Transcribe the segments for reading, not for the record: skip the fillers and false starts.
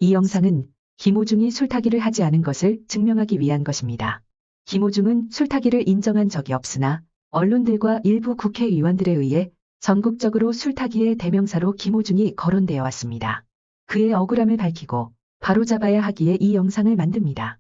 이 영상은 김호중이 술타기를 하지 않은 것을 증명하기 위한 것입니다. 김호중은 술타기를 인정한 적이 없으나 언론들과 일부 국회의원들에 의해 전국적으로 술타기의 대명사로 김호중이 거론되어 왔습니다. 그의 억울함을 밝히고 바로잡아야 하기에 이 영상을 만듭니다.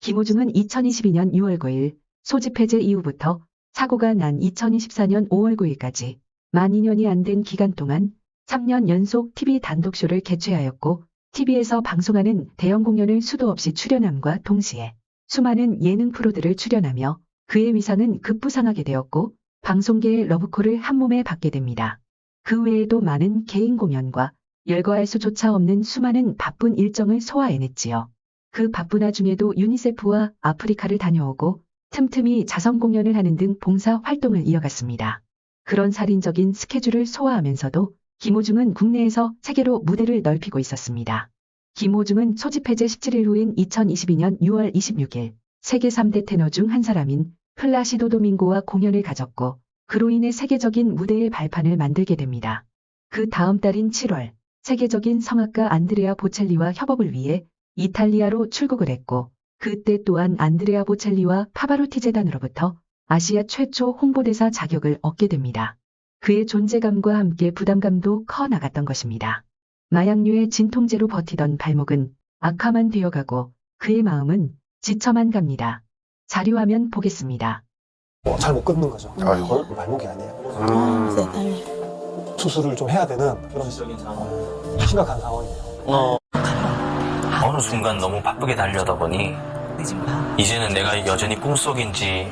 김호중은 2022년 6월 9일 소집 해제 이후부터 사고가 난 2024년 5월 9일까지 만 2년이 안 된 기간 동안 3년 연속 TV 단독쇼를 개최하였고 TV에서 방송하는 대형 공연을 수도 없이 출연함과 동시에 수많은 예능 프로들을 출연하며 그의 위상은 급부상하게 되었고 방송계의 러브콜을 한몸에 받게 됩니다. 그 외에도 많은 개인 공연과 열거할 수조차 없는 수많은 바쁜 일정을 소화해냈지요. 그 바쁜 와중에도 유니세프와 아프리카를 다녀오고 틈틈이 자선 공연을 하는 등 봉사 활동을 이어갔습니다. 그런 살인적인 스케줄을 소화하면서도 김호중은 국내에서 세계로 무대를 넓히고 있었습니다. 김호중은 소집 해제 17일 후인 2022년 6월 26일 세계 3대 테너 중 한 사람인 플라시도 도밍고와 공연을 가졌고 그로 인해 세계적인 무대의 발판을 만들게 됩니다. 그 다음 달인 7월 세계적인 성악가 안드레아 보첼리와 협업을 위해 이탈리아로 출국을 했고 그때 또한 안드레아 보첼리와 파바로티 재단으로부터 아시아 최초 홍보대사 자격을 얻게 됩니다. 그의 존재감과 함께 부담감도 커 나갔던 것입니다. 마약류의 진통제로 버티던 발목은 악화만 되어가고 그의 마음은 지쳐만 갑니다. 자료화면 보겠습니다. 잘 못 걷는 거죠. 아이고. 발목이 아니에요. 세상에. 수술을 좀 해야 되는 그런 심각한 상황이에요. 어느 순간 너무 바쁘게 달려다 보니 이제는 내가 여전히 꿈속인지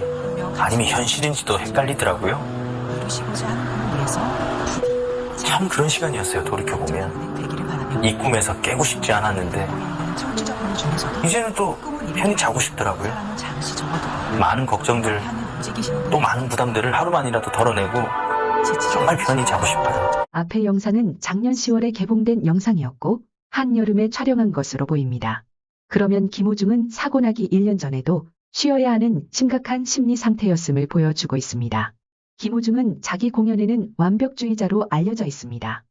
아니면 현실인지도 헷갈리더라고요. 참 그런 시간이었어요. 돌이켜보면 이 꿈에서 깨고 싶지 않았는데 이제는 또 편히 자고 싶더라고요. 많은 걱정들 또 많은 부담들을 하루만이라도 덜어내고 정말 편히 자고 싶어요. 앞의 영상은 작년 10월에 개봉된 영상이었고 한여름에 촬영한 것으로 보입니다. 그러면 김호중은 사고 나기 1년 전에도 쉬어야 하는 심각한 심리 상태였음을 보여주고 있습니다. 김호중은 자기 공연에는 완벽주의자로 알려져 있습니다.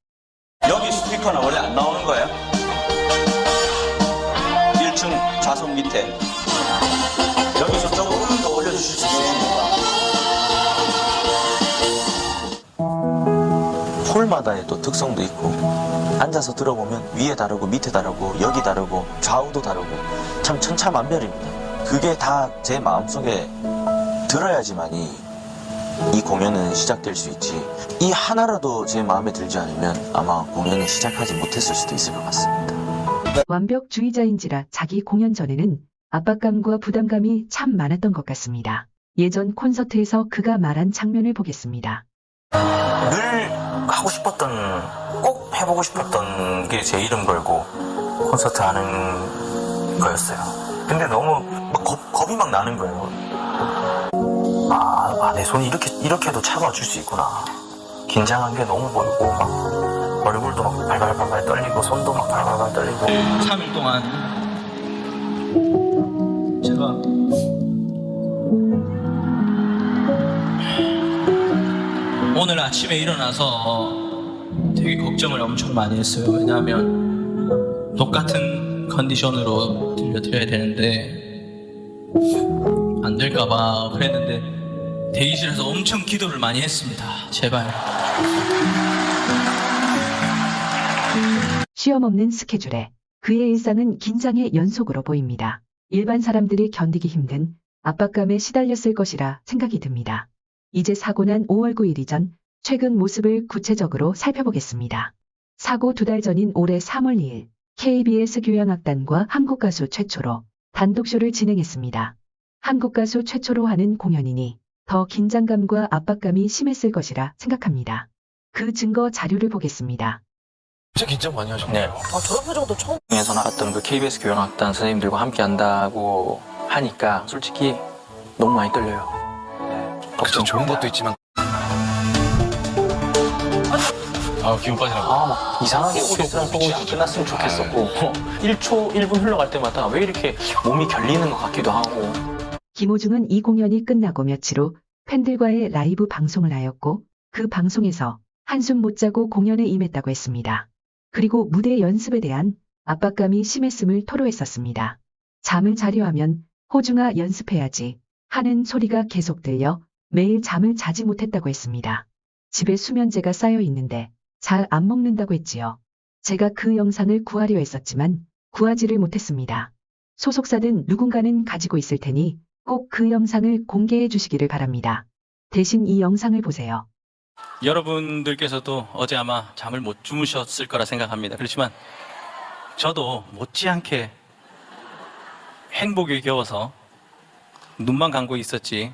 여기 스피커는 원래 안 나오는 거예요? 1층 좌석 밑에 여기서 조금 더 올려주실 수 있습니까? 홀마다의 또 특성도 있고 앉아서 들어보면 위에 다르고 밑에 다르고 여기 다르고 좌우도 다르고 참 천차만별입니다. 그게 다 제 마음속에 들어야지만이 이 공연은 시작될 수 있지. 이 하나라도 제 마음에 들지 않으면 아마 공연을 시작하지 못했을 수도 있을 것 같습니다. 완벽주의자인지라 자기 공연 전에는 압박감과 부담감이 참 많았던 것 같습니다. 예전 콘서트에서 그가 말한 장면을 보겠습니다. 늘 하고 싶었던 꼭 해보고 싶었던 게 제 이름 걸고 콘서트 하는 거였어요. 근데 너무 겁이 막 나는 거예요. 내 손이 이렇게도 차가워질 수 있구나. 긴장한 게 너무 보이고 막 얼굴도 막 발발발발 떨리고 손도 막 발발발 떨리고 3일 동안 제가 오늘 아침에 일어나서 되게 걱정을 엄청 많이 했어요. 왜냐하면 똑같은 컨디션으로 들려드려야 되는데 안 될까봐 그랬는데 대기실에서 엄청 기도를 많이 했습니다. 제발. 쉬엄 없는 스케줄에 그의 일상은 긴장의 연속으로 보입니다. 일반 사람들이 견디기 힘든 압박감에 시달렸을 것이라 생각이 듭니다. 이제 사고 난 5월 9일 이전 최근 모습을 구체적으로 살펴보겠습니다. 사고 2달 전인 올해 3월 2일 KBS 교향악단과 한국가수 최초로 단독쇼를 진행했습니다. 한국가수 최초로 하는 공연이니 더 긴장감과 압박감이 심했을 것이라 생각합니다. 그 증거 자료를 보겠습니다. 진짜 긴장 많이 하셨네요. 저런 표정도 처음. 에서 나왔던 그 KBS 교향악단 선생님들과 함께 한다고 하니까 솔직히 너무 많이 떨려요. 그쵸, 좋은 것도 있지만. 기운 빠지는 거. 막 이상하게 오랫동안 보고 끝났으면 좋겠었고 1초, 1분 흘러갈 때마다 왜 이렇게 몸이 결리는 것 같기도 하고. 김호중은 이 공연이 끝나고 며칠 후 팬들과의 라이브 방송을 하였고 그 방송에서 한숨 못 자고 공연에 임했다고 했습니다. 그리고 무대 연습에 대한 압박감이 심했음을 토로했었습니다. 잠을 자려 하면 호중아 연습해야지 하는 소리가 계속 들려 매일 잠을 자지 못했다고 했습니다. 집에 수면제가 쌓여 있는데 잘 안 먹는다고 했지요. 제가 그 영상을 구하려 했었지만 구하지를 못했습니다. 소속사든 누군가는 가지고 있을 테니 꼭 그 영상을 공개해 주시기를 바랍니다. 대신 이 영상을 보세요. 여러분들께서도 어제 아마 잠을 못 주무셨을 거라 생각합니다. 그렇지만 저도 못지않게 행복에 겨워서 눈만 감고 있었지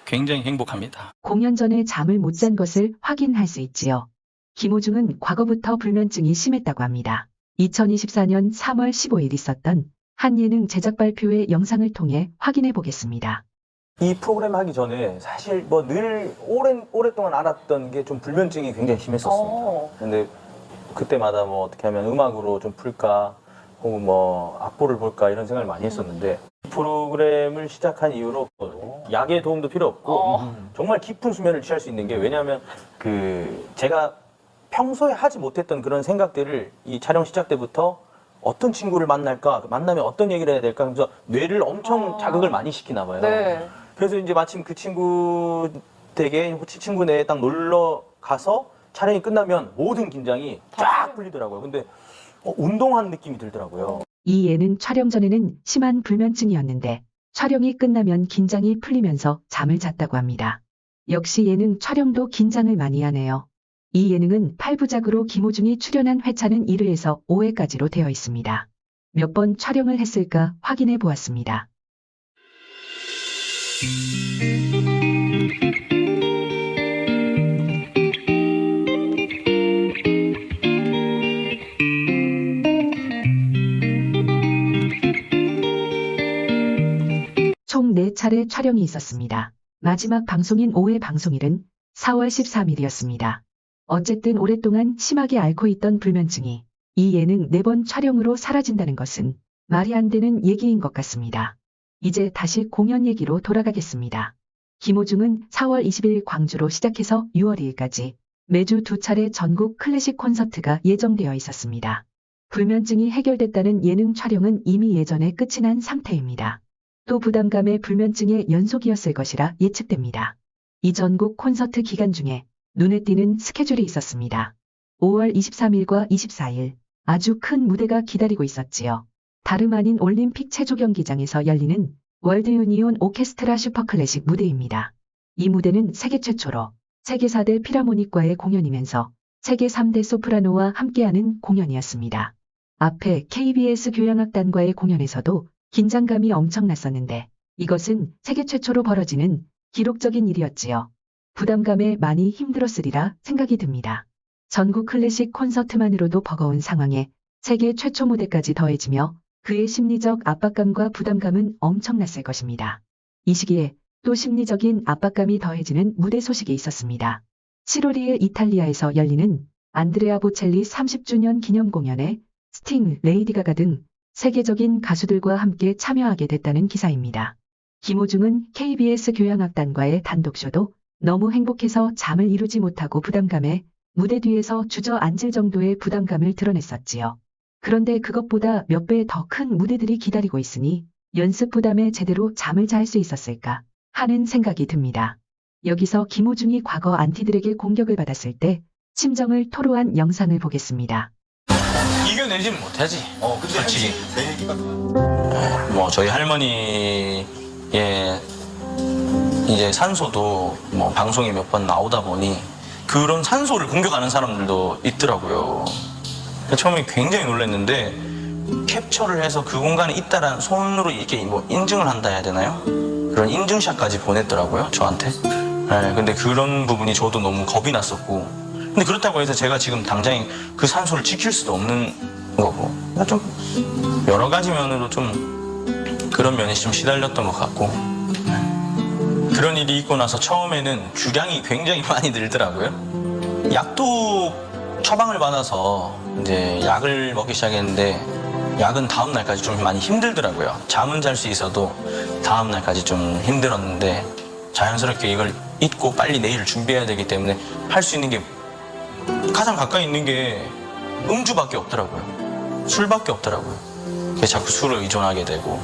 굉장히 행복합니다. 공연 전에 잠을 못 잔 것을 확인할 수 있지요. 김호중은 과거부터 불면증이 심했다고 합니다. 2024년 3월 15일 있었던 한 예능 제작 발표회 영상을 통해 확인해 보겠습니다. 이 프로그램 하기 전에 사실 뭐 늘 오랫동안 알았던 게 좀 불면증이 굉장히 심했었습니다. 근데 그때마다 뭐 어떻게 하면 음악으로 좀 풀까 혹은 뭐 악보를 볼까 이런 생각을 많이 했었는데 이 프로그램을 시작한 이후로 약의 도움도 필요 없고 정말 깊은 수면을 취할 수 있는 게 왜냐하면 제가 평소에 하지 못했던 그런 생각들을 이 촬영 시작 때부터 어떤 친구를 만날까, 만나면 어떤 얘기를 해야 될까 하면서 뇌를 엄청 자극을 많이 시키나 봐요. 네. 그래서 이제 마침 그 친구 댁에 친구네에 딱 놀러 가서 촬영이 끝나면 모든 긴장이 쫙 풀리더라고요. 근데 운동한 느낌이 들더라고요. 이 예능 촬영 전에는 심한 불면증이었는데 촬영이 끝나면 긴장이 풀리면서 잠을 잤다고 합니다. 역시 예능 촬영도 긴장을 많이 하네요. 이 예능은 8부작으로 김호중이 출연한 회차는 1회에서 5회까지로 되어 있습니다. 몇 번 촬영을 했을까 확인해 보았습니다. 총 4차례 촬영이 있었습니다. 마지막 방송인 5회 방송일은 4월 13일이었습니다. 어쨌든 오랫동안 심하게 앓고 있던 불면증이 이 예능 4번 촬영으로 사라진다는 것은 말이 안 되는 얘기인 것 같습니다. 이제 다시 공연 얘기로 돌아가겠습니다. 김호중은 4월 20일 광주로 시작해서 6월 2일까지 매주 2차례 전국 클래식 콘서트가 예정되어 있었습니다. 불면증이 해결됐다는 예능 촬영은 이미 예전에 끝이 난 상태입니다. 또 부담감의 불면증의 연속이었을 것이라 예측됩니다. 이 전국 콘서트 기간 중에 눈에 띄는 스케줄이 있었습니다. 5월 23일과 24일 아주 큰 무대가 기다리고 있었지요. 다름 아닌 올림픽 체조 경기장에서 열리는 월드 유니온 오케스트라 슈퍼클래식 무대입니다. 이 무대는 세계 최초로 세계 4대 필하모닉과의 공연이면서 세계 3대 소프라노와 함께하는 공연이었습니다. 앞에 KBS 교향악단과의 공연에서도 긴장감이 엄청났었는데 이것은 세계 최초로 벌어지는 기록적인 일이었지요. 부담감에 많이 힘들었으리라 생각이 듭니다. 전국 클래식 콘서트만으로도 버거운 상황에 세계 최초 무대까지 더해지며 그의 심리적 압박감과 부담감은 엄청났을 것입니다. 이 시기에 또 심리적인 압박감이 더해지는 무대 소식이 있었습니다. 7월 2일 이탈리아에서 열리는 안드레아 보첼리 30주년 기념 공연에 스팅, 레이디 가가 등 세계적인 가수들과 함께 참여하게 됐다는 기사입니다. 김호중은 KBS 교향악단과의 단독쇼도 너무 행복해서 잠을 이루지 못하고 부담감에 무대 뒤에서 주저앉을 정도의 부담감을 드러냈었지요. 그런데 그것보다 몇 배 더 큰 무대들이 기다리고 있으니 연습 부담에 제대로 잠을 잘 수 있었을까 하는 생각이 듭니다. 여기서 김호중이 과거 안티들에게 공격을 받았을 때 심정을 토로한 영상을 보겠습니다. 이겨내지는 못하지. 솔직히. 뭐 저희 할머니의 이제 산소도 뭐 방송에 몇 번 나오다 보니 그런 산소를 공격하는 사람들도 있더라고요. 처음에 굉장히 놀랐는데 캡처를 해서 그 공간에 있다라는 손으로 이렇게 뭐 인증을 한다 해야 되나요? 그런 인증샷까지 보냈더라고요, 저한테. 네, 근데 그런 부분이 저도 너무 겁이 났었고. 근데 그렇다고 해서 제가 지금 당장 그 산소를 지킬 수도 없는 거고. 그러니까 좀 여러 가지 면으로 좀 그런 면이 좀 시달렸던 것 같고. 그런 일이 있고 나서 처음에는 주량이 굉장히 많이 늘더라고요. 약도 처방을 받아서 이제 약을 먹기 시작했는데 약은 다음 날까지 좀 많이 힘들더라고요. 잠은 잘 수 있어도 다음 날까지 좀 힘들었는데 자연스럽게 이걸 잊고 빨리 내일 준비해야 되기 때문에 할 수 있는 게 가장 가까이 있는 게 음주밖에 없더라고요. 술밖에 없더라고요. 그래서 자꾸 술을 의존하게 되고.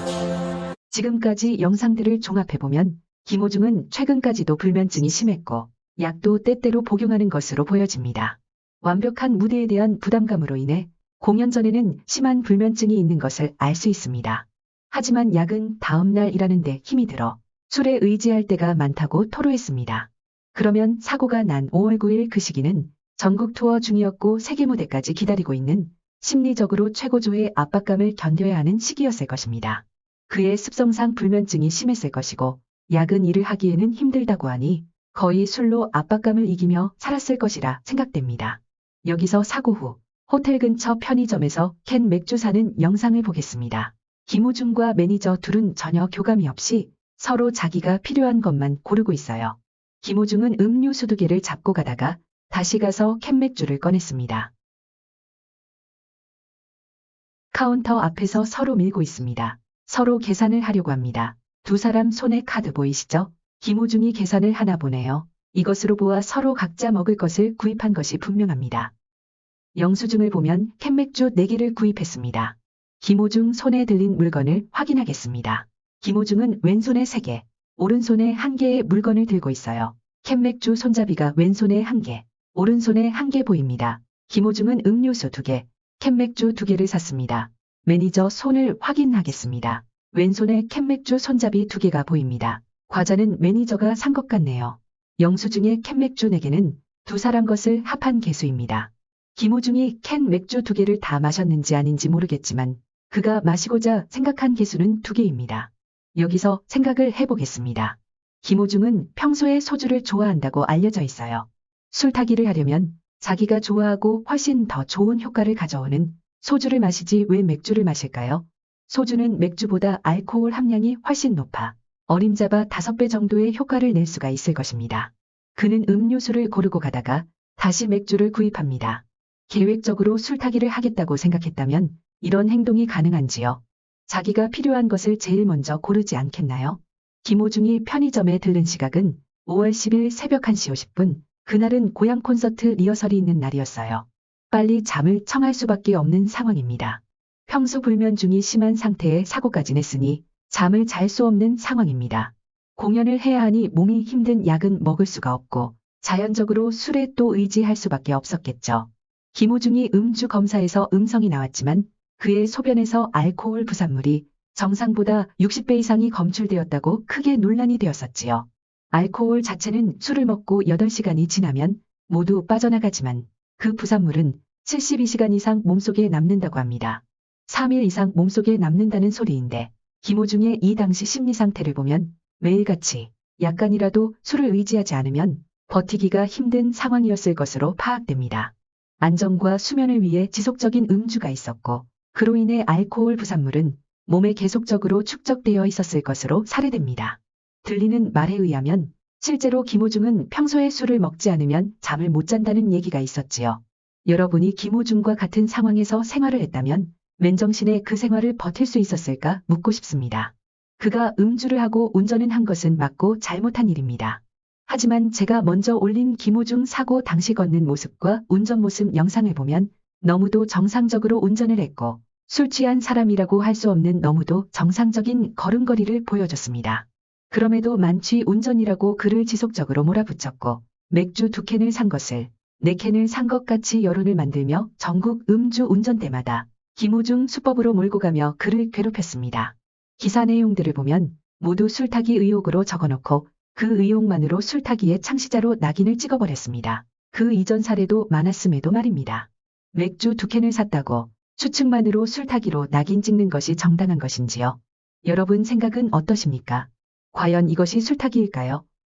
지금까지 영상들을 종합해보면 김호중은 최근까지도 불면증이 심했고 약도 때때로 복용하는 것으로 보여집니다. 완벽한 무대에 대한 부담감으로 인해 공연 전에는 심한 불면증이 있는 것을 알 수 있습니다. 하지만 약은 다음날 일하는데 힘이 들어 술에 의지할 때가 많다고 토로했습니다. 그러면 사고가 난 5월 9일 그 시기는 전국 투어 중이었고 세계 무대까지 기다리고 있는 심리적으로 최고조의 압박감을 견뎌야 하는 시기였을 것입니다. 그의 습성상 불면증이 심했을 것이고 약은 일을 하기에는 힘들다고 하니 거의 술로 압박감을 이기며 살았을 것이라 생각됩니다. 여기서 사고 후 호텔 근처 편의점에서 캔 맥주 사는 영상을 보겠습니다. 김호중과 매니저 둘은 전혀 교감이 없이 서로 자기가 필요한 것만 고르고 있어요. 김호중은 음료수 2개를 잡고 가다가 다시 가서 캔 맥주를 꺼냈습니다. 카운터 앞에서 서로 밀고 있습니다. 서로 계산을 하려고 합니다. 두 사람 손에 카드 보이시죠? 김호중이 계산을 하나 보네요. 이것으로 보아 서로 각자 먹을 것을 구입한 것이 분명합니다. 영수증을 보면 캔맥주 4개를 구입했습니다. 김호중 손에 들린 물건을 확인하겠습니다. 김호중은 왼손에 3개, 오른손에 1개의 물건을 들고 있어요. 캔맥주 손잡이가 왼손에 1개, 오른손에 1개 보입니다. 김호중은 음료수 2개, 캔맥주 2개를 샀습니다. 매니저 손을 확인하겠습니다. 왼손에 캔맥주 손잡이 2개가 보입니다. 과자는 매니저가 산 것 같네요. 영수증에 캔맥주 4개는 두 사람 것을 합한 개수입니다. 김호중이 캔 맥주 2개를 다 마셨는지 아닌지 모르겠지만 그가 마시고자 생각한 개수는 2개입니다. 여기서 생각을 해보겠습니다. 김호중은 평소에 소주를 좋아한다고 알려져 있어요. 술타기를 하려면 자기가 좋아하고 훨씬 더 좋은 효과를 가져오는 소주를 마시지 왜 맥주를 마실까요? 소주는 맥주보다 알코올 함량이 훨씬 높아 어림잡아 5배 정도의 효과를 낼 수가 있을 것입니다. 그는 음료수를 고르고 가다가 다시 맥주를 구입합니다. 계획적으로 술타기를 하겠다고 생각했다면 이런 행동이 가능한지요? 자기가 필요한 것을 제일 먼저 고르지 않겠나요? 김호중이 편의점에 들른 시각은 5월 10일 새벽 1시 50분, 그날은 고향 콘서트 리허설이 있는 날이었어요. 빨리 잠을 청할 수밖에 없는 상황입니다. 평소 불면증이 심한 상태에 사고까지 냈으니 잠을 잘 수 없는 상황입니다. 공연을 해야 하니 몸이 힘든 약은 먹을 수가 없고 자연적으로 술에 또 의지할 수밖에 없었겠죠. 김호중이 음주 검사에서 음성이 나왔지만 그의 소변에서 알코올 부산물이 정상보다 60배 이상이 검출되었다고 크게 논란이 되었었지요. 알코올 자체는 술을 먹고 8시간이 지나면 모두 빠져나가지만 그 부산물은 72시간 이상 몸속에 남는다고 합니다. 3일 이상 몸속에 남는다는 소리인데 김호중의 이 당시 심리 상태를 보면 매일같이 약간이라도 술을 의지하지 않으면 버티기가 힘든 상황이었을 것으로 파악됩니다. 안정과 수면을 위해 지속적인 음주가 있었고 그로 인해 알코올 부산물은 몸에 계속적으로 축적되어 있었을 것으로 사례됩니다. 들리는 말에 의하면 실제로 김호중은 평소에 술을 먹지 않으면 잠을 못 잔다는 얘기가 있었지요. 여러분이 김호중과 같은 상황에서 생활을 했다면 맨정신에 그 생활을 버틸 수 있었을까 묻고 싶습니다. 그가 음주를 하고 운전은 한 것은 맞고 잘못한 일입니다. 하지만 제가 먼저 올린 김호중 사고 당시 걷는 모습과 운전 모습 영상을 보면 너무도 정상적으로 운전을 했고 술 취한 사람이라고 할 수 없는 너무도 정상적인 걸음걸이를 보여줬습니다. 그럼에도 만취 운전이라고 그를 지속적으로 몰아붙였고 맥주 2캔을 산 것을 4캔을 산 것 같이 여론을 만들며 전국 음주 운전대마다 김호중 수법으로 몰고 가며 그를 괴롭혔습니다. 기사 내용들을 보면 모두 술타기 의혹으로 적어놓고 그 의혹만으로 술타기의 창시자로 낙인을 찍어버렸습니다. 그 이전 사례도 많았음에도 말입니다. 맥주 2캔을 샀다고 추측만으로 술타기로 낙인 찍는 것이 정당한 것인지요? 여러분 생각은 어떠십니까? 과연 이것이 술타기일까요?